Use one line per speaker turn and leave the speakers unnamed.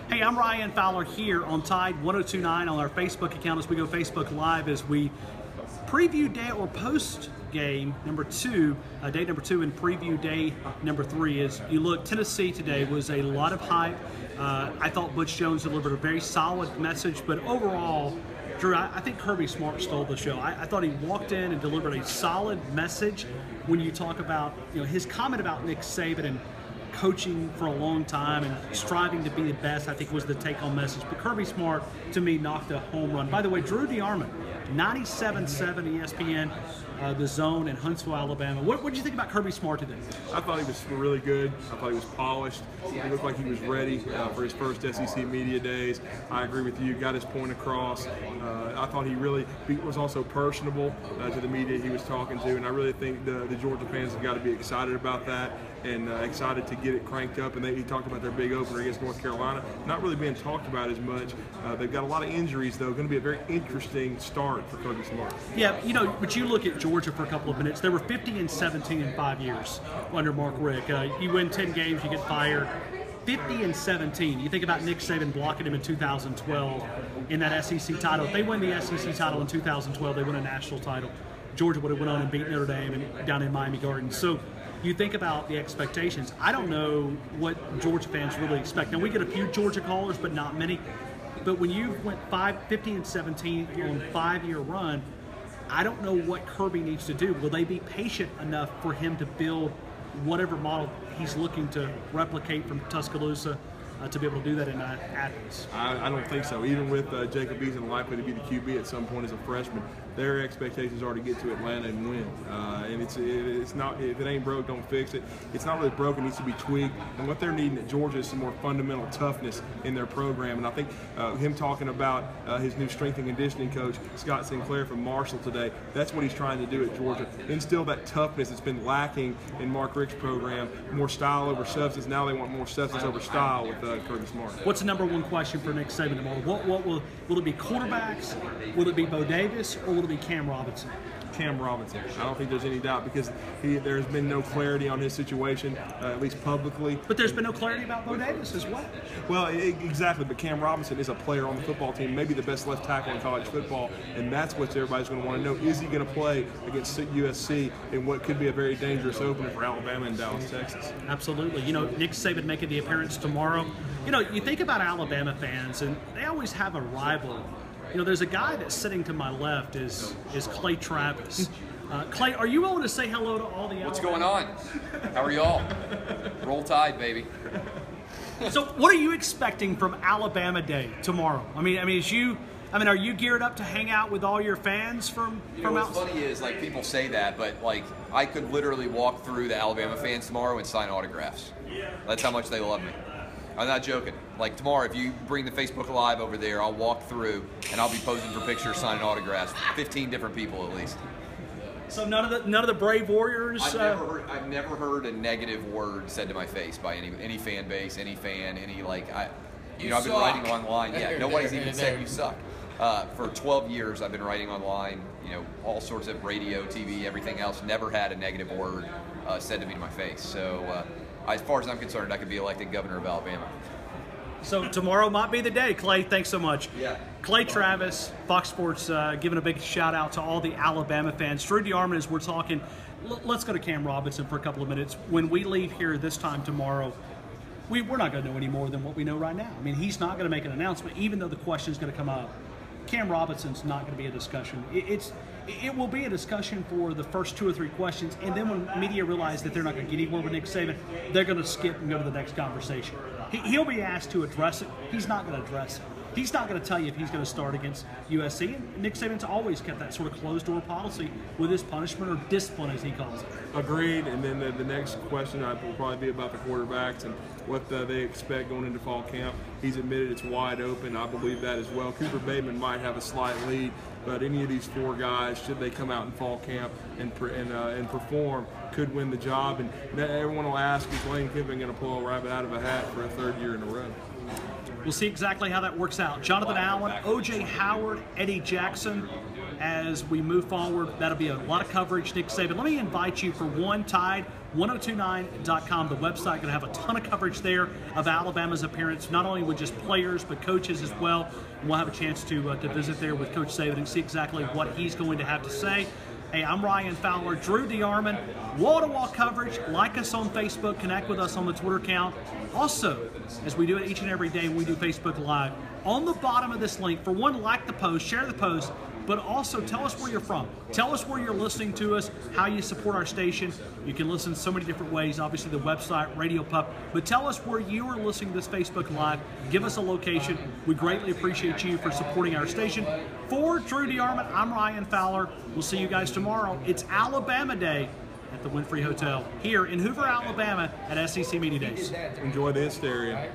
Hey, I'm Ryan Fowler here on Tide 102.9 on our Facebook account as we go Facebook Live as we preview day or post game number 2, day number 2 and preview day number 3. As you look, Tennessee today was a lot of hype. I thought Butch Jones delivered a very solid message, but overall, Drew, I think Kirby Smart stole the show. I thought he walked in and delivered a solid message when you talk about his comment about Nick Saban and coaching for a long time and striving to be the best, I think was the take-home message. But Kirby Smart, to me, knocked a home run. By the way, Drew DeArmond, 97.7 ESPN, The Zone in Huntsville, Alabama. What did you think about Kirby Smart today?
I thought he was really good. I thought he was polished. He looked like he was ready for his first SEC media days. I agree with you. Got his point across. I thought he really was also personable to the media he was talking to, and I really think the Georgia fans have got to be excited about that and excited to get it cranked up. And he talked about their big opener against North Carolina, not really being talked about as much. They've got a lot of injuries, though. Going to be a very interesting start for Kirby Smart.
Yeah, but you look at Georgia for a couple of minutes. They were 50-17 in 5 years under Mark Richt. You win 10 games, you get fired. 50-17. You think about Nick Saban blocking him in 2012 in that SEC title. If they win the SEC title in 2012, they win a national title. Georgia would have went on and beat Notre Dame and down in Miami Gardens. So you think about the expectations. I don't know what Georgia fans really expect. Now, we get a few Georgia callers, but not many. But when you went 50-17 on a 5-year run, I don't know what Kirby needs to do. Will they be patient enough for him to build whatever model he's looking to replicate from Tuscaloosa to be able to do that in Athens?
I don't think so. Even with Jacob Eason likely to be the QB at some point as a freshman, their expectations are to get to Atlanta and win. And it's not, if it ain't broke, don't fix it. It's not really broken, it needs to be tweaked. And what they're needing at Georgia is some more fundamental toughness in their program. And I think him talking about his new strength and conditioning coach, Scott Sinclair from Marshall today, that's what he's trying to do at Georgia. Instill that toughness that's been lacking in Mark Richt's program. More style over substance. Now they want more substance over style with Kirby Smart.
What's the number one question for Nick Saban tomorrow? What will it be quarterbacks? Will it be Bo Davis, or will it be Cam Robinson?
Cam Robinson. I don't think there's any doubt because there's been no clarity on his situation, at least publicly.
But there's been no clarity about Bo Davis as well.
Well, exactly. But Cam Robinson is a player on the football team, maybe the best left tackle in college football, and that's what everybody's going to want to know. Is he going to play against USC in what could be a very dangerous opener for Alabama and Dallas, Texas?
Absolutely. Nick Saban making the appearance tomorrow. You think about Alabama fans, and they always have a rival. There's a guy that's sitting to my left is Clay Travis. Clay, are you willing to say hello to all the
What's going on? How are y'all? Roll Tide, baby.
So what are you expecting from Alabama Day tomorrow? I mean, are you geared up to hang out with all your fans from
what's funny is, people say that, but, I could literally walk through the Alabama fans tomorrow and sign autographs. That's how much they love me. I'm not joking. Tomorrow, if you bring the Facebook Live over there, I'll walk through and I'll be posing for pictures, signing autographs. 15 different people at least.
So none of the Brave Warriors.
I've never heard a negative word said to my face by any fan base, any fan, I've been writing online. Yeah, nobody's even said you suck. For 12 years, I've been writing online. All sorts of radio, TV, everything else. Never had a negative word said to me to my face. So. As far as I'm concerned, I could be elected governor of Alabama.
So tomorrow might be the day. Clay, thanks so much.
Yeah.
Clay Travis, Fox Sports, giving a big shout out to all the Alabama fans. Drew DeArmond, as we're talking, let's go to Cam Robinson for a couple of minutes. When we leave here this time tomorrow, we're not going to know any more than what we know right now. He's not going to make an announcement, even though the question is going to come up. Cam Robinson's not going to be a discussion. It will be a discussion for the first 2 or 3 questions, and then when media realize that they're not going to get anywhere with Nick Saban, they're going to skip and go to the next conversation. He'll be asked to address it. He's not going to address it. He's not going to tell you if he's going to start against USC. And Nick Saban's always kept that sort of closed-door policy with his punishment or discipline, as he calls it.
Agreed. And then the next question will probably be about the quarterbacks and what they expect going into fall camp. He's admitted it's wide open. I believe that as well. Cooper Bateman might have a slight lead, but any of these 4 guys, should they come out in fall camp and perform, could win the job. And everyone will ask, is Lane Kiffin going to pull a rabbit out of a hat for a 3rd year in a row?
We'll see exactly how that works out. Jonathan Allen, O.J. Howard, Eddie Jackson. As we move forward, that'll be a lot of coverage. Nick Saban, let me invite you for one, Tide, 1029.com, the website. Going to have a ton of coverage there of Alabama's appearance, not only with just players, but coaches as well. And we'll have a chance to visit there with Coach Saban and see exactly what he's going to have to say. Hey, I'm Ryan Fowler, Drew DeArmond, wall-to-wall coverage. Like us on Facebook, connect with us on the Twitter account. Also, as we do it each and every day, we do Facebook Live. On the bottom of this link, for one, like the post, share the post, but also tell us where you're from. Tell us where you're listening to us, how you support our station. You can listen so many different ways, obviously the website, Radio Pup, but tell us where you are listening to this Facebook Live. Give us a location. We greatly appreciate you for supporting our station. For Drew DeArmond, I'm Ryan Fowler. We'll see you guys tomorrow. It's Alabama Day at the Winfrey Hotel here in Hoover, Alabama at SEC Media Days.
Enjoy the hysteria.